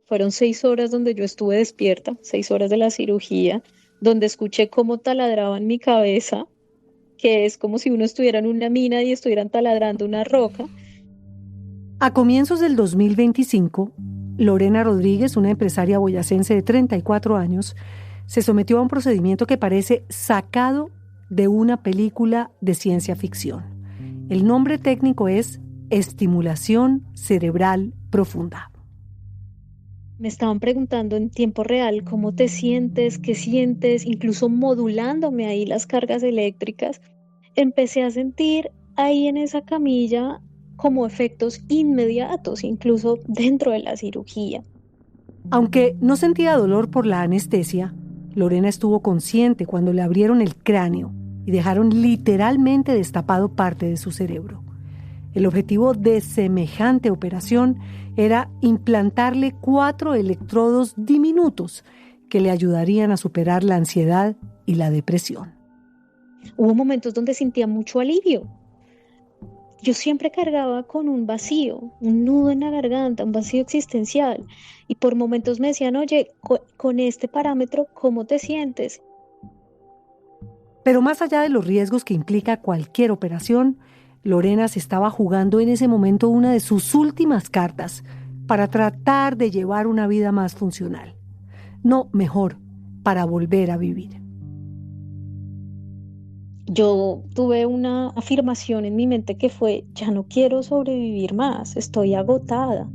Fueron 6 horas donde yo estuve despierta, 6 horas de la cirugía, donde escuché cómo taladraban mi cabeza, que es como si uno estuviera en una mina y estuvieran taladrando una roca. A comienzos del 2025, Lorena Rodríguez, una empresaria boyacense de 34 años, se sometió a un procedimiento que parece sacado de una película de ciencia ficción. El nombre técnico es estimulación cerebral profunda. Me estaban preguntando en tiempo real cómo te sientes, qué sientes, incluso modulándome ahí las cargas eléctricas. Empecé a sentir ahí en esa camilla como efectos inmediatos, incluso dentro de la cirugía. Aunque no sentía dolor por la anestesia, Lorena estuvo consciente cuando le abrieron el cráneo y dejaron literalmente destapado parte de su cerebro. El objetivo de semejante operación era implantarle 4 electrodos diminutos que le ayudarían a superar la ansiedad y la depresión. Hubo momentos donde sentía mucho alivio. Yo siempre cargaba con un vacío, un nudo en la garganta, un vacío existencial. Y por momentos me decían, oye, con este parámetro, ¿cómo te sientes? Pero más allá de los riesgos que implica cualquier operación, Lorena se estaba jugando en ese momento una de sus últimas cartas para tratar de llevar una vida más funcional. No, mejor, para volver a vivir. Yo tuve una afirmación en mi mente que fue, ya no quiero sobrevivir más, estoy agotada.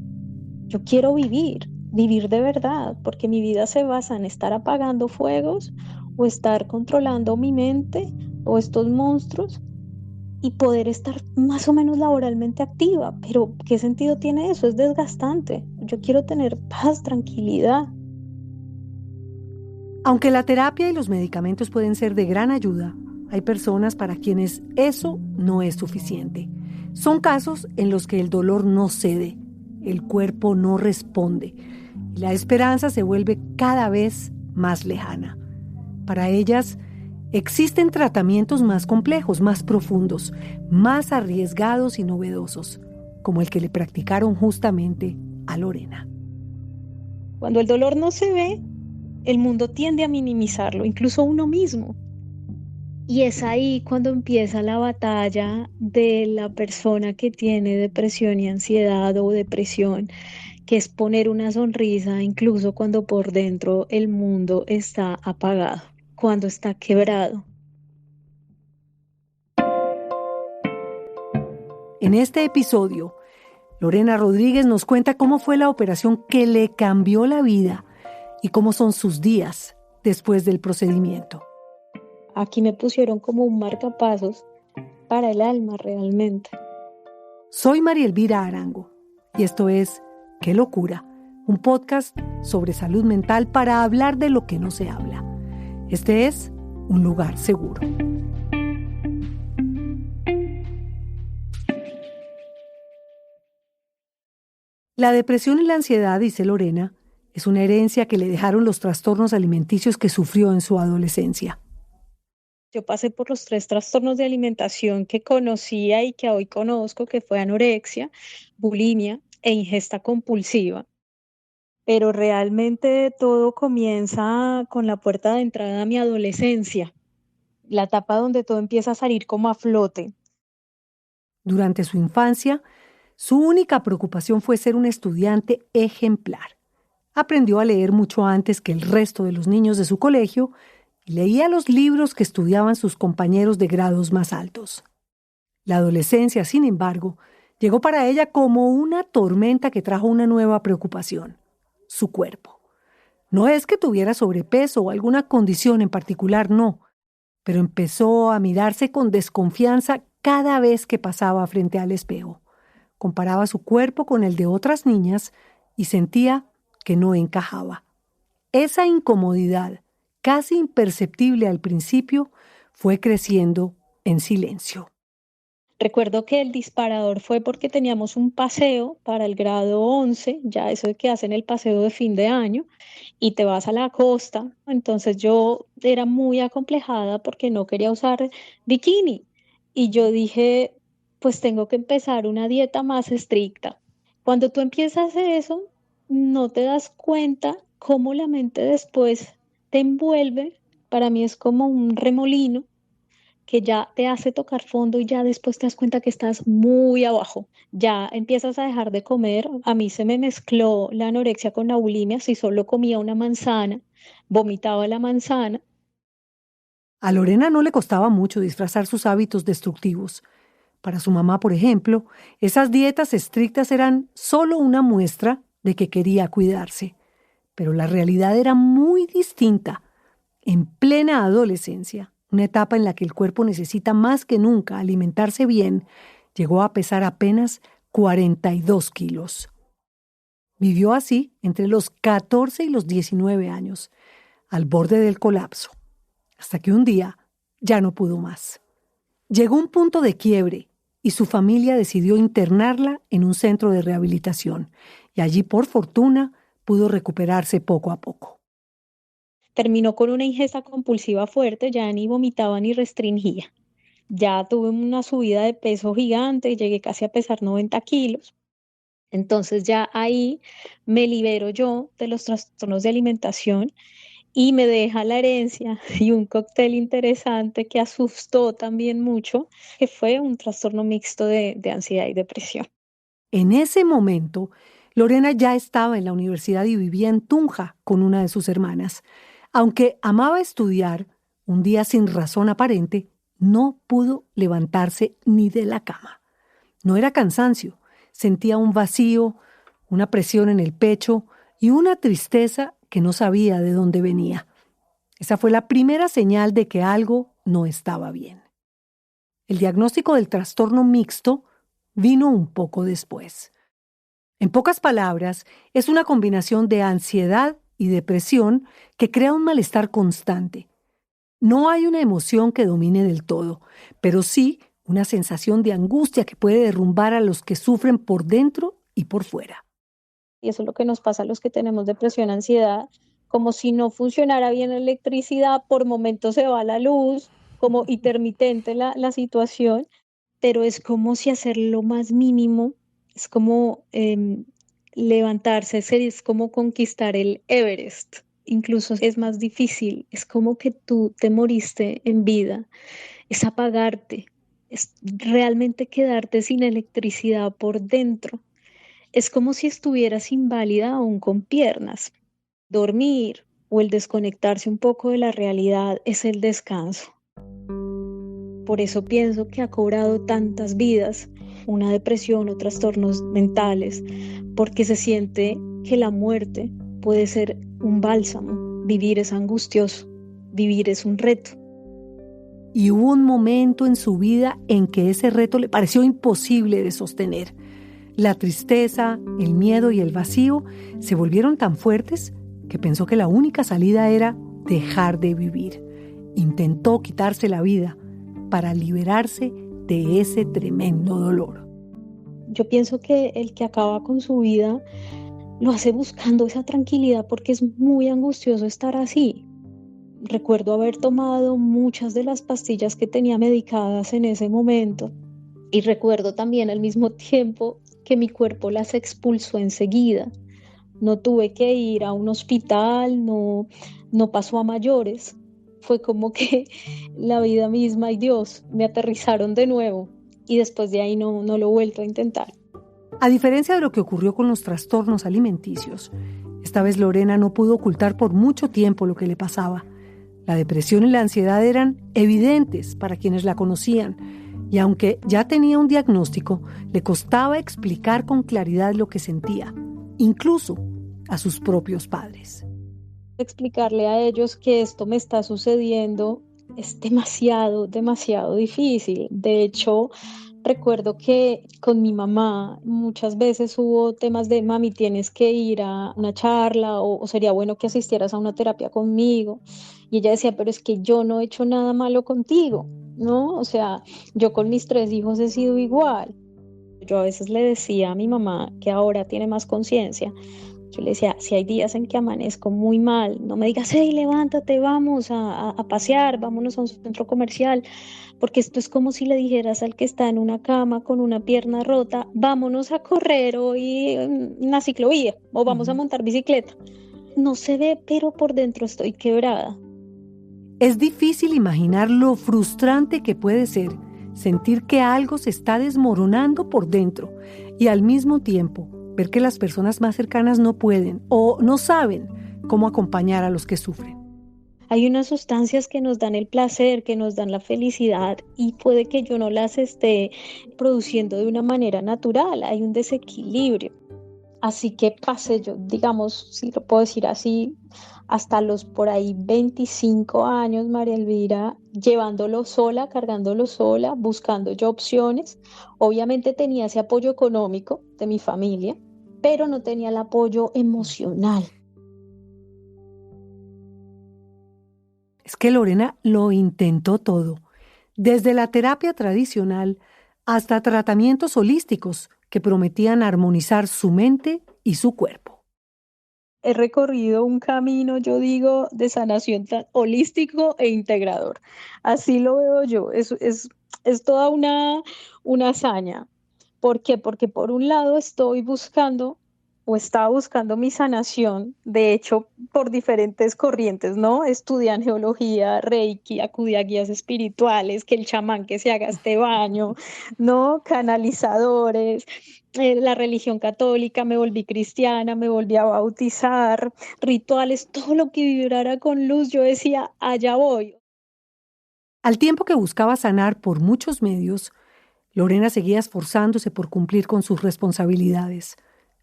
Yo quiero vivir, vivir de verdad, porque mi vida se basa en estar apagando fuegos o estar controlando mi mente o estos monstruos y poder estar más o menos laboralmente activa. Pero ¿qué sentido tiene eso? Es desgastante. Yo quiero tener paz, tranquilidad. Aunque la terapia y los medicamentos pueden ser de gran ayuda, hay personas para quienes eso no es suficiente. Son casos en los que el dolor no cede, el cuerpo no responde y la esperanza se vuelve cada vez más lejana. Para ellas, existen tratamientos más complejos, más profundos, más arriesgados y novedosos, como el que le practicaron justamente a Lorena. Cuando el dolor no se ve, el mundo tiende a minimizarlo, incluso uno mismo. Y es ahí cuando empieza la batalla de la persona que tiene depresión y ansiedad o depresión, que es poner una sonrisa incluso cuando por dentro el mundo está apagado, cuando está quebrado. En este episodio, Lorena Rodríguez nos cuenta cómo fue la operación que le cambió la vida y cómo son sus días después del procedimiento. Aquí me pusieron como un marcapasos para el alma realmente. Soy María Elvira Arango y esto es ¡Qué locura! Un podcast sobre salud mental para hablar de lo que no se habla. Este es Un lugar seguro. La depresión y la ansiedad, dice Lorena, es una herencia que le dejaron los trastornos alimenticios que sufrió en su adolescencia. Yo pasé por los 3 trastornos de alimentación que conocía y que hoy conozco, que fue anorexia, bulimia e ingesta compulsiva. Pero realmente todo comienza con la puerta de entrada a mi adolescencia, la etapa donde todo empieza a salir como a flote. Durante su infancia, su única preocupación fue ser un estudiante ejemplar. Aprendió a leer mucho antes que el resto de los niños de su colegio y leía los libros que estudiaban sus compañeros de grados más altos. La adolescencia, sin embargo, llegó para ella como una tormenta que trajo una nueva preocupación: su cuerpo. No es que tuviera sobrepeso o alguna condición en particular, no, pero empezó a mirarse con desconfianza cada vez que pasaba frente al espejo. Comparaba su cuerpo con el de otras niñas y sentía que no encajaba. Esa incomodidad, casi imperceptible al principio, fue creciendo en silencio. Recuerdo que el disparador fue porque teníamos un paseo para el grado 11, ya eso de que hacen el paseo de fin de año, y te vas a la costa. Entonces yo era muy acomplejada porque no quería usar bikini. Y yo dije, pues tengo que empezar una dieta más estricta. Cuando tú empiezas eso, no te das cuenta cómo la mente después te envuelve. Para mí es como un remolino que ya te hace tocar fondo y ya después te das cuenta que estás muy abajo. Ya empiezas a dejar de comer. A mí se me mezcló la anorexia con la bulimia. Si solo comía una manzana, vomitaba la manzana. A Lorena no le costaba mucho disfrazar sus hábitos destructivos. Para su mamá, por ejemplo, esas dietas estrictas eran solo una muestra de que quería cuidarse. Pero la realidad era muy distinta. En plena adolescencia, una etapa en la que el cuerpo necesita más que nunca alimentarse bien, llegó a pesar apenas 42 kilos. Vivió así entre los 14 y los 19 años, al borde del colapso, hasta que un día ya no pudo más. Llegó un punto de quiebre y su familia decidió internarla en un centro de rehabilitación, y allí, por fortuna, pudo recuperarse poco a poco. Terminó con una ingesta compulsiva fuerte, ya ni vomitaba ni restringía. Ya tuve una subida de peso gigante, llegué casi a pesar 90 kilos. Entonces ya ahí me libero yo de los trastornos de alimentación y me deja la herencia y un cóctel interesante que asustó también mucho, que fue un trastorno mixto de ansiedad y depresión. En ese momento, Lorena ya estaba en la universidad y vivía en Tunja con una de sus hermanas. Aunque amaba estudiar, un día sin razón aparente, no pudo levantarse ni de la cama. No era cansancio, sentía un vacío, una presión en el pecho y una tristeza que no sabía de dónde venía. Esa fue la primera señal de que algo no estaba bien. El diagnóstico del trastorno mixto vino un poco después. En pocas palabras, es una combinación de ansiedad y depresión que crea un malestar constante. No hay una emoción que domine del todo, pero sí una sensación de angustia que puede derrumbar a los que sufren por dentro y por fuera. Y eso es lo que nos pasa a los que tenemos depresión, ansiedad, como si no funcionara bien la electricidad, por momentos se va la luz, como intermitente la situación, pero es como si hacer lo más mínimo, es como levantarse, es como conquistar el Everest. Incluso es más difícil, es como que tú te moriste en vida, es apagarte, es realmente quedarte sin electricidad por dentro. Es como si estuvieras inválida aún con piernas. Dormir o el desconectarse un poco de la realidad es el descanso. Por eso pienso que ha cobrado tantas vidas, una depresión o trastornos mentales, porque se siente que la muerte puede ser un bálsamo. Vivir es angustioso, vivir es un reto. Y hubo un momento en su vida en que ese reto le pareció imposible de sostener. La tristeza, el miedo y el vacío se volvieron tan fuertes que pensó que la única salida era dejar de vivir. Intentó quitarse la vida para liberarse de ese tremendo dolor. Yo pienso que el que acaba con su vida lo hace buscando esa tranquilidad porque es muy angustioso estar así. Recuerdo haber tomado muchas de las pastillas que tenía medicadas en ese momento y recuerdo también al mismo tiempo que mi cuerpo las expulsó enseguida. No tuve que ir a un hospital, no pasó a mayores. Fue como que la vida misma y Dios me aterrizaron de nuevo y después de ahí no lo he vuelto a intentar. A diferencia de lo que ocurrió con los trastornos alimenticios, esta vez Lorena no pudo ocultar por mucho tiempo lo que le pasaba. La depresión y la ansiedad eran evidentes para quienes la conocían, y aunque ya tenía un diagnóstico, le costaba explicar con claridad lo que sentía, incluso a sus propios padres. Explicarle a ellos que esto me está sucediendo es demasiado, demasiado difícil. De hecho, recuerdo que con mi mamá muchas veces hubo temas de, mami, tienes que ir a una charla o sería bueno que asistieras a una terapia conmigo. Y ella decía, pero es que yo no he hecho nada malo contigo, ¿no? O sea, yo con mis 3 hijos he sido igual. Yo a veces le decía a mi mamá, que ahora tiene más conciencia, Yo le decía, si hay días en que amanezco muy mal, no me digas, hey, levántate, vamos a pasear, vámonos a un centro comercial, porque esto es como si le dijeras al que está en una cama con una pierna rota, vámonos a correr hoy en una ciclovía o vamos a montar bicicleta. No se ve, pero por dentro estoy quebrada. Es difícil imaginar lo frustrante que puede ser sentir que algo se está desmoronando por dentro y al mismo tiempo ver que las personas más cercanas no pueden o no saben cómo acompañar a los que sufren. Hay unas sustancias que nos dan el placer, que nos dan la felicidad y puede que yo no las esté produciendo de una manera natural. Hay un desequilibrio. Así que pasé yo, digamos, si lo puedo decir así, hasta los por ahí 25 años, María Elvira, llevándolo sola, cargándolo sola, buscando yo opciones. Obviamente tenía ese apoyo económico de mi familia, pero no tenía el apoyo emocional. Es que Lorena lo intentó todo, desde la terapia tradicional hasta tratamientos holísticos que prometían armonizar su mente y su cuerpo. He recorrido un camino, yo digo, de sanación holístico e integrador. Así lo veo yo. Es toda una hazaña. ¿Por qué? Porque por un lado estoy buscando o estaba buscando mi sanación, de hecho, por diferentes corrientes, ¿no? Estudié angeología, Reiki, acudí a guías espirituales, que el chamán que se haga este baño, ¿no? Canalizadores, la religión católica, me volví cristiana, me volví a bautizar, rituales, todo lo que vibrara con luz, yo decía, allá voy. Al tiempo que buscaba sanar por muchos medios, Lorena seguía esforzándose por cumplir con sus responsabilidades.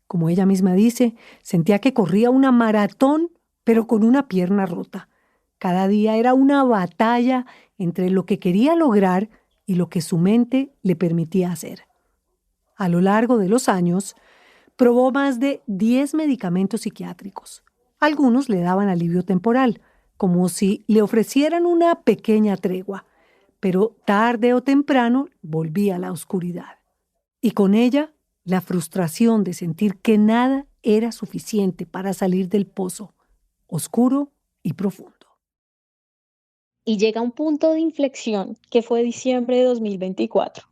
Como ella misma dice, sentía que corría una maratón, pero con una pierna rota. Cada día era una batalla entre lo que quería lograr y lo que su mente le permitía hacer. A lo largo de los años, probó más de 10 medicamentos psiquiátricos. Algunos le daban alivio temporal, como si le ofrecieran una pequeña tregua, pero tarde o temprano volvía a la oscuridad. Y con ella, la frustración de sentir que nada era suficiente para salir del pozo, oscuro y profundo. Y llega un punto de inflexión que fue diciembre de 2024.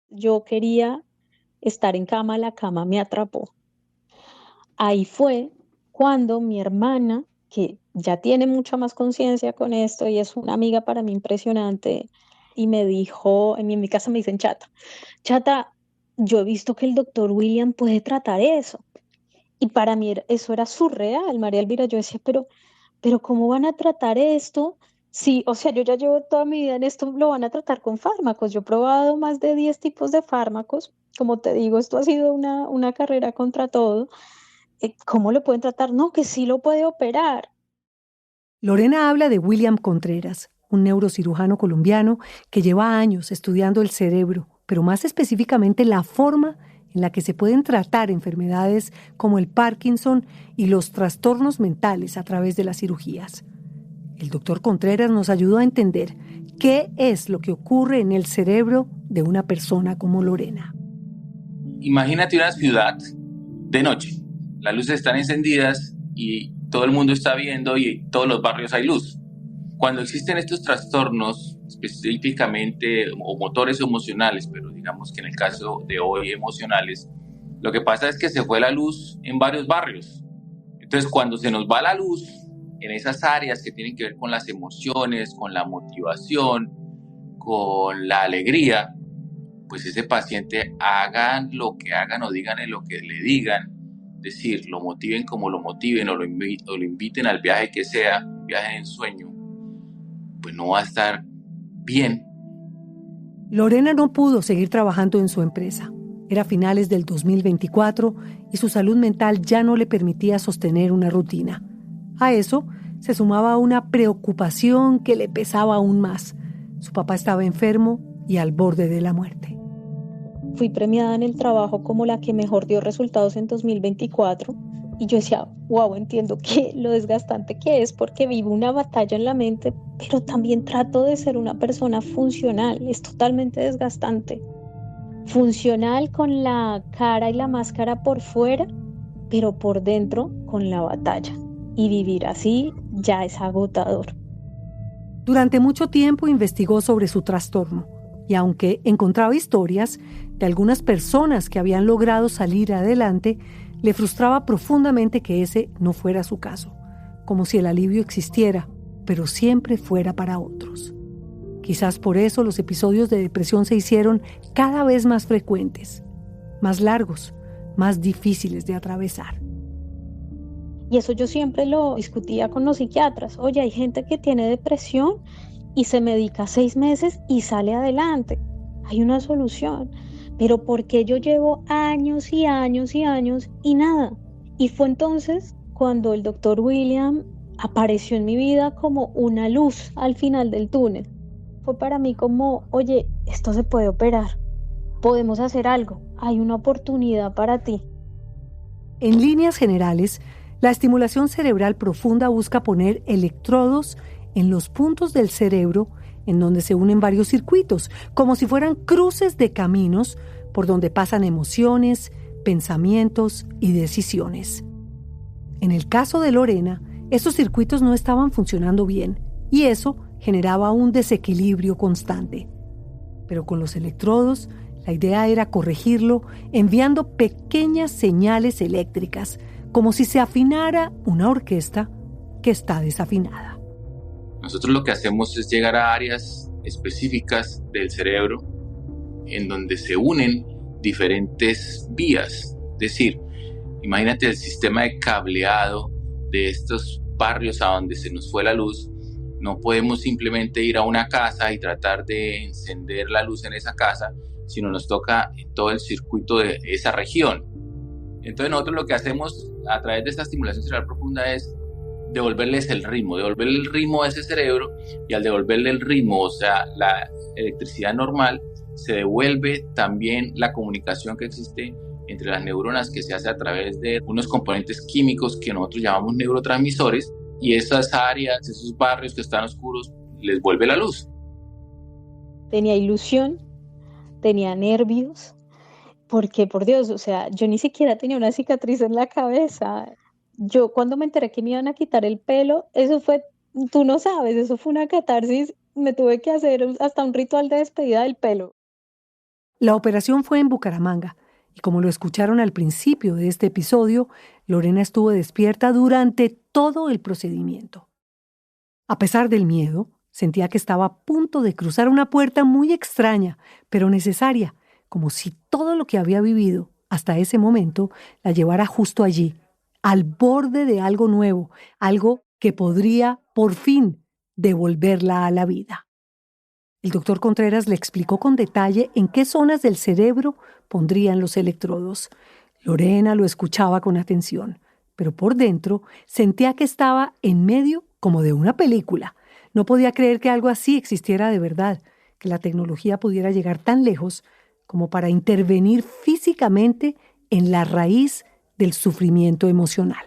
Yo quería estar en cama, la cama me atrapó. Ahí fue cuando mi hermana, que ya tiene mucha más conciencia con esto y es una amiga para mí impresionante, y me dijo, en mi casa me dicen chata, yo he visto que el doctor William puede tratar eso. Y para mí eso era surreal, María Elvira. Yo decía, pero ¿cómo van a tratar esto? Sí, o sea, yo ya llevo toda mi vida en esto, lo van a tratar con fármacos. Yo he probado más de 10 tipos de fármacos. Como te digo, esto ha sido una carrera contra todo. ¿Cómo lo pueden tratar? No, que sí lo puede operar. Lorena habla de William Contreras, un neurocirujano colombiano que lleva años estudiando el cerebro, pero más específicamente la forma en la que se pueden tratar enfermedades como el Parkinson y los trastornos mentales a través de las cirugías. El doctor Contreras nos ayudó a entender qué es lo que ocurre en el cerebro de una persona como Lorena. Imagínate una ciudad de noche. Las luces están encendidas y todo el mundo está viendo y en todos los barrios hay luz. Cuando existen estos trastornos, específicamente o motores emocionales, pero digamos que en el caso de hoy emocionales, lo que pasa es que se fue la luz en varios barrios. Entonces, cuando se nos va la luz en esas áreas que tienen que ver con las emociones, con la motivación, con la alegría, pues ese paciente, hagan lo que hagan o díganle lo que le digan, decir, lo motiven como lo motiven o lo inviten al viaje que sea, viaje en sueño, pues no va a estar bien. Lorena no pudo seguir trabajando en su empresa. Era finales del 2024 y su salud mental ya no le permitía sostener una rutina. A eso se sumaba una preocupación que le pesaba aún más. Su papá estaba enfermo y al borde de la muerte. Fui premiada en el trabajo como la que mejor dio resultados en 2024 y yo decía, wow, entiendo que lo desgastante que es porque vivo una batalla en la mente, pero también trato de ser una persona funcional. Es totalmente desgastante. Funcional con la cara y la máscara por fuera, pero por dentro con la batalla. Y vivir así ya es agotador. Durante mucho tiempo investigó sobre su trastorno y aunque encontraba historias de algunas personas que habían logrado salir adelante, le frustraba profundamente que ese no fuera su caso, como si el alivio existiera, pero siempre fuera para otros. Quizás por eso los episodios de depresión se hicieron cada vez más frecuentes, más largos, más difíciles de atravesar. Y eso yo siempre lo discutía con los psiquiatras. Oye, hay gente que tiene depresión y se medica 6 meses y sale adelante. Hay una solución. Pero ¿por qué yo llevo años y años y años y nada? Y fue entonces cuando el doctor William apareció en mi vida como una luz al final del túnel. Fue para mí como, oye, esto se puede operar. Podemos hacer algo. Hay una oportunidad para ti. En líneas generales, la estimulación cerebral profunda busca poner electrodos en los puntos del cerebro en donde se unen varios circuitos, como si fueran cruces de caminos por donde pasan emociones, pensamientos y decisiones. En el caso de Lorena, estos circuitos no estaban funcionando bien y eso generaba un desequilibrio constante. Pero con los electrodos, la idea era corregirlo enviando pequeñas señales eléctricas, como si se afinara una orquesta que está desafinada. Nosotros lo que hacemos es llegar a áreas específicas del cerebro en donde se unen diferentes vías. Es decir, imagínate el sistema de cableado de estos barrios a donde se nos fue la luz. No podemos simplemente ir a una casa y tratar de encender la luz en esa casa, sino nos toca todo el circuito de esa región. Entonces nosotros lo que hacemos a través de esta estimulación cerebral profunda es devolverle el ritmo a ese cerebro, y al devolverle el ritmo, o sea, la electricidad normal, se devuelve también la comunicación que existe entre las neuronas, que se hace a través de unos componentes químicos que nosotros llamamos neurotransmisores, y esas áreas, esos barrios que están oscuros, les vuelve la luz. Tenía ilusión, tenía nervios, porque por Dios, o sea, yo ni siquiera tenía una cicatriz en la cabeza. Yo cuando me enteré que me iban a quitar el pelo, eso fue, tú no sabes, eso fue una catarsis. Me tuve que hacer hasta un ritual de despedida del pelo. La operación fue en Bucaramanga y como lo escucharon al principio de este episodio, Lorena estuvo despierta durante todo el procedimiento. A pesar del miedo, sentía que estaba a punto de cruzar una puerta muy extraña, pero necesaria, como si todo lo que había vivido hasta ese momento la llevara justo allí, al borde de algo nuevo, algo que podría, por fin, devolverla a la vida. El doctor Contreras le explicó con detalle en qué zonas del cerebro pondrían los electrodos. Lorena lo escuchaba con atención, pero por dentro sentía que estaba en medio como de una película. No podía creer que algo así existiera de verdad, que la tecnología pudiera llegar tan lejos como para intervenir físicamente en la raíz del sufrimiento emocional.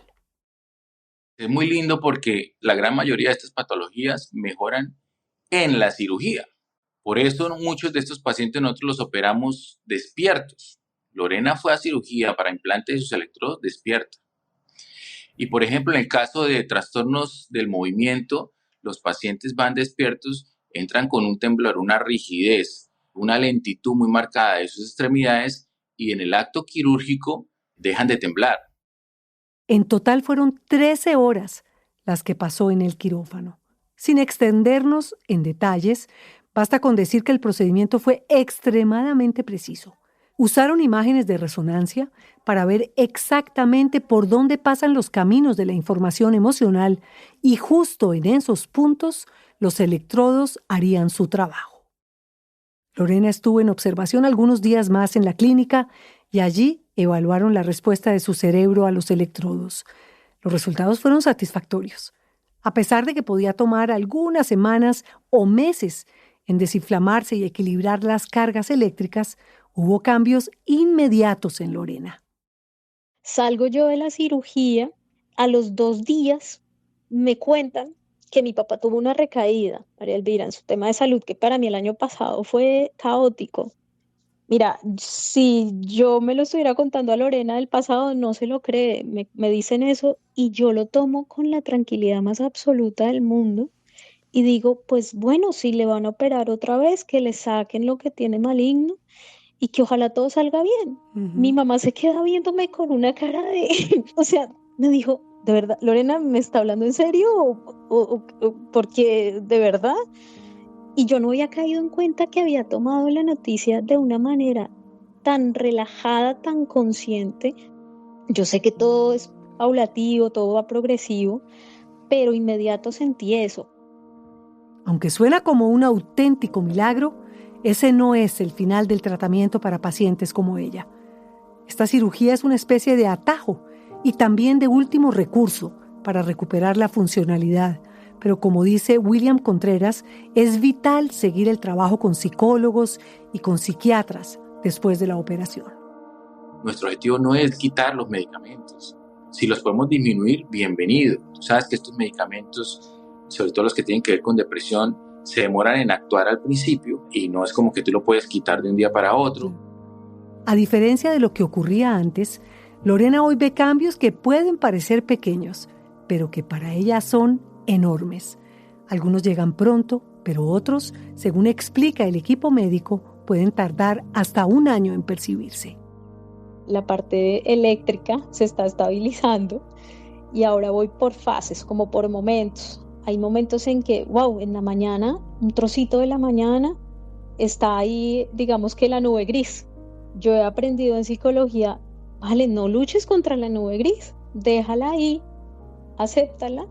Es muy lindo porque la gran mayoría de estas patologías mejoran en la cirugía. Por eso muchos de estos pacientes nosotros los operamos despiertos. Lorena fue a cirugía para implante de sus electrodos despierta. Y por ejemplo, en el caso de trastornos del movimiento, los pacientes van despiertos, entran con un temblor, una rigidez, una lentitud muy marcada de sus extremidades, y en el acto quirúrgico dejan de temblar. En total fueron 13 horas las que pasó en el quirófano. Sin extendernos en detalles, basta con decir que el procedimiento fue extremadamente preciso. Usaron imágenes de resonancia para ver exactamente por dónde pasan los caminos de la información emocional y justo en esos puntos los electrodos harían su trabajo. Lorena estuvo en observación algunos días más en la clínica y allí evaluaron la respuesta de su cerebro a los electrodos. Los resultados fueron satisfactorios. A pesar de que podía tomar algunas semanas o meses en desinflamarse y equilibrar las cargas eléctricas, hubo cambios inmediatos en Lorena. Salgo yo de la cirugía, a los 2 días me cuentan que mi papá tuvo una recaída, María Elvira, en su tema de salud, que para mí el año pasado fue caótico. Mira, si yo me lo estuviera contando a Lorena del pasado, no se lo cree. Me dicen eso y yo lo tomo con la tranquilidad más absoluta del mundo y digo, pues bueno, si le van a operar otra vez, que le saquen lo que tiene maligno y que ojalá todo salga bien. Mi Ujú. mamá se queda viéndome con una cara de, o sea, me dijo, ¿de verdad, Lorena, me está hablando en serio? Porque de verdad? Y yo no había caído en cuenta que había tomado la noticia de una manera tan relajada, tan consciente. Yo sé que todo es paulativo, todo va progresivo, pero inmediato sentí eso. Aunque suena como un auténtico milagro, ese no es el final del tratamiento para pacientes como ella. Esta cirugía es una especie de atajo y también de último recurso para recuperar la funcionalidad. Pero como dice William Contreras, es vital seguir el trabajo con psicólogos y con psiquiatras después de la operación. Nuestro objetivo no es quitar los medicamentos. Si los podemos disminuir, bienvenido. Tú sabes que estos medicamentos, sobre todo los que tienen que ver con depresión, se demoran en actuar al principio y no es como que tú lo puedes quitar de un día para otro. A diferencia de lo que ocurría antes, Lorena hoy ve cambios que pueden parecer pequeños, pero que para ella son enormes. Algunos llegan pronto, pero otros, según explica el equipo médico, pueden tardar hasta 1 año en percibirse. La parte eléctrica se está estabilizando y ahora voy por fases, como por momentos. Hay momentos en que, wow, en la mañana, un trocito de la mañana, está ahí, digamos que la nube gris. Yo he aprendido en psicología, vale, no luches contra la nube gris, déjala ahí, acéptala,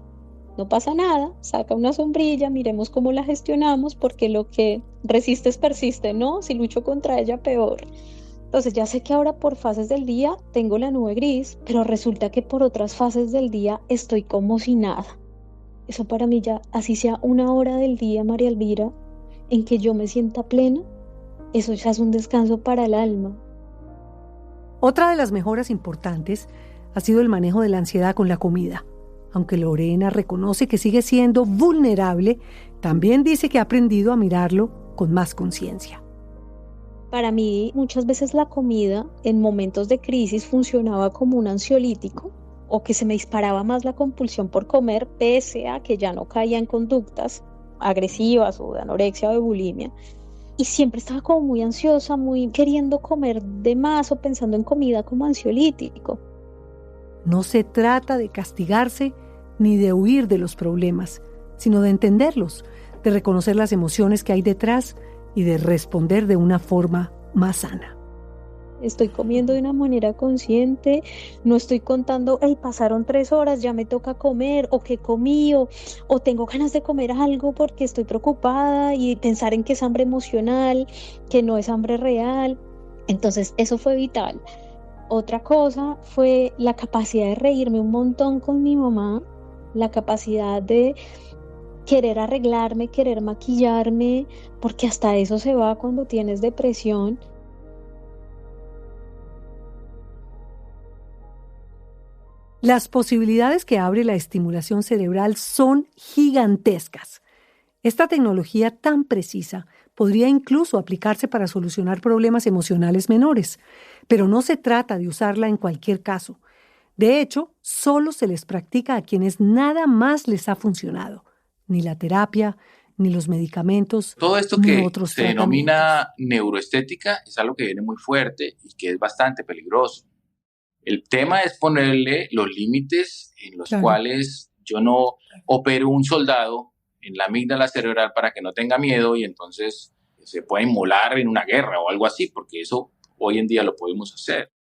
no pasa nada, saca una sombrilla, miremos cómo la gestionamos, porque lo que resistes persiste, ¿no? Si lucho contra ella, peor. Entonces ya sé que ahora por fases del día tengo la nube gris, pero resulta que por otras fases del día estoy como si nada. Eso para mí ya, así sea 1 hora del día, María Elvira, en que yo me sienta plena, eso ya es un descanso para el alma. Otra de las mejoras importantes ha sido el manejo de la ansiedad con la comida. Aunque Lorena reconoce que sigue siendo vulnerable, también dice que ha aprendido a mirarlo con más conciencia. Para mí, muchas veces la comida en momentos de crisis funcionaba como un ansiolítico o que se me disparaba más la compulsión por comer, pese a que ya no caía en conductas agresivas o de anorexia o de bulimia. Y siempre estaba como muy ansiosa, muy queriendo comer de más o pensando en comida como ansiolítico. No se trata de castigarse ni de huir de los problemas, sino de entenderlos, de reconocer las emociones que hay detrás y de responder de una forma más sana. Estoy comiendo de una manera consciente, no estoy contando, hey, pasaron 3 horas, ya me toca comer, o qué comí, o tengo ganas de comer algo porque estoy preocupada y pensar en que es hambre emocional, que no es hambre real. Entonces, eso fue vital. Otra cosa fue la capacidad de reírme un montón con mi mamá, la capacidad de querer arreglarme, querer maquillarme, porque hasta eso se va cuando tienes depresión. Las posibilidades que abre la estimulación cerebral son gigantescas. Esta tecnología tan precisa podría incluso aplicarse para solucionar problemas emocionales menores, pero no se trata de usarla en cualquier caso. De hecho, solo se les practica a quienes nada más les ha funcionado, ni la terapia, ni los medicamentos, Todo esto ni que otros se tratamientos. denomina neuroestética es algo que viene muy fuerte y que es bastante peligroso. El tema es ponerle los límites en los Claro. cuales yo no opero un soldado en la amígdala cerebral para que no tenga miedo y entonces se pueda inmolar en una guerra o algo así, porque eso hoy en día lo podemos hacer.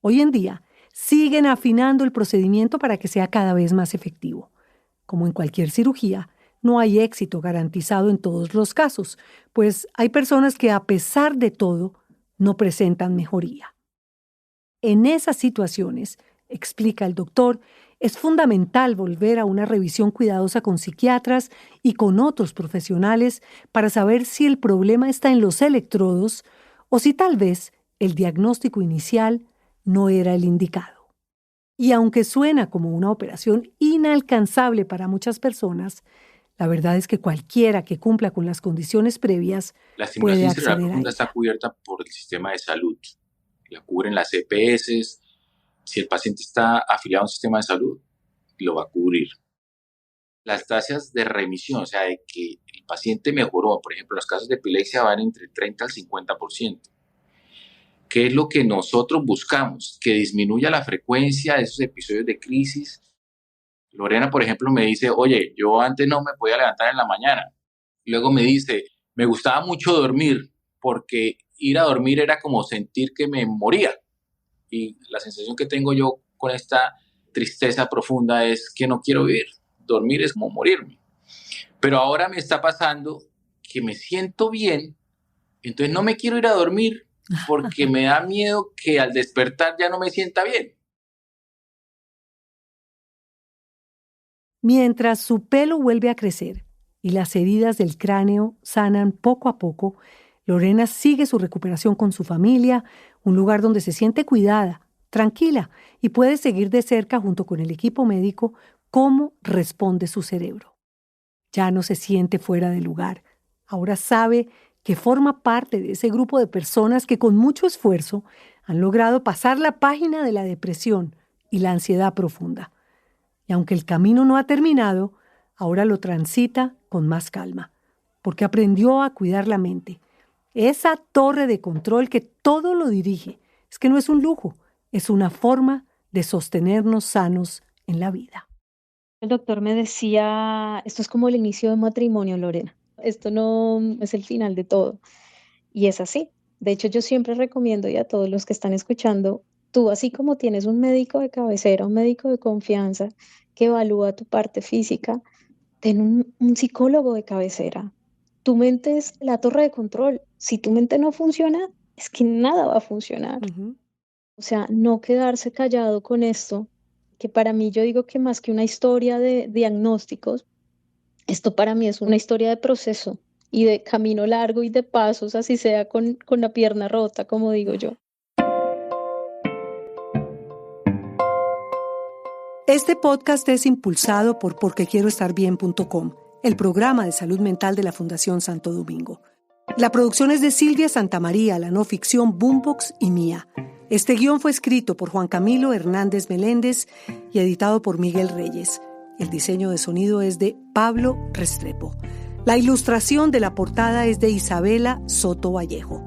Hoy en día, siguen afinando el procedimiento para que sea cada vez más efectivo. Como en cualquier cirugía, no hay éxito garantizado en todos los casos, pues hay personas que a pesar de todo no presentan mejoría. En esas situaciones, explica el doctor, es fundamental volver a una revisión cuidadosa con psiquiatras y con otros profesionales para saber si el problema está en los electrodos o si tal vez el diagnóstico inicial no era el indicado. Y aunque suena como una operación inalcanzable para muchas personas, La verdad es que cualquiera que cumpla con las condiciones previas La puede estimulación acceder cerebral a profunda ella. está cubierta por el sistema de salud. La cubren las EPS. Si el paciente está afiliado a un sistema de salud, lo va a cubrir. Las tasas de remisión, o sea, de que el paciente mejoró, por ejemplo, los casos de epilepsia van entre 30 al 50%. ¿Qué es lo que nosotros buscamos? Que disminuya la frecuencia de esos episodios de crisis. Lorena, por ejemplo, me dice, oye, yo antes no me podía levantar en la mañana. Luego me dice, me gustaba mucho dormir porque ir a dormir era como sentir que me moría. Y la sensación que tengo yo con esta tristeza profunda es que no quiero vivir. Dormir es como morirme. Pero ahora me está pasando que me siento bien, entonces no me quiero ir a dormir porque me da miedo que al despertar ya no me sienta bien. Mientras su pelo vuelve a crecer y las heridas del cráneo sanan poco a poco, Lorena sigue su recuperación con su familia, un lugar donde se siente cuidada, tranquila y puede seguir de cerca junto con el equipo médico cómo responde su cerebro. Ya no se siente fuera de lugar. Ahora sabe que forma parte de ese grupo de personas que con mucho esfuerzo han logrado pasar la página de la depresión y la ansiedad profunda. Y aunque el camino no ha terminado, ahora lo transita con más calma, porque aprendió a cuidar la mente. Esa torre de control que todo lo dirige. Es que no es un lujo, es una forma de sostenernos sanos en la vida. El doctor me decía, esto es como el inicio de un matrimonio, Lorena. Esto no es el final de todo. Y es así. De hecho, yo siempre recomiendo, y a todos los que están escuchando, tú así como tienes un médico de cabecera, un médico de confianza que evalúa tu parte física, ten un psicólogo de cabecera. Tu mente es la torre de control. Si tu mente no funciona, es que nada va a funcionar. O sea, no quedarse callado con esto, que para mí yo digo que más que una historia de diagnósticos, esto para mí es una historia de proceso y de camino largo y de pasos, así sea con la pierna rota, como digo yo. Este podcast es impulsado por porquequieroestarbien.com, el programa de salud mental de la Fundación Santo Domingo. La producción es de Silvia Santamaría, la no ficción Boombox y mía. Este guión fue escrito por Juan Camilo Hernández Meléndez y editado por Miguel Reyes. El diseño de sonido es de Pablo Restrepo. La ilustración de la portada es de Isabela Soto Vallejo.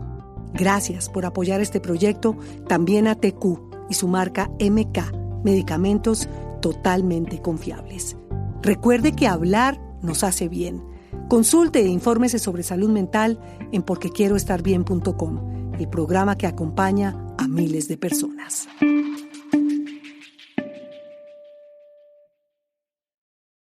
Gracias por apoyar este proyecto, también a TQ y su marca MK, medicamentos totalmente confiables. Recuerde que hablar nos hace bien. Consulte e infórmese sobre salud mental en porquequieroestarbien.com, el programa que acompaña a miles de personas.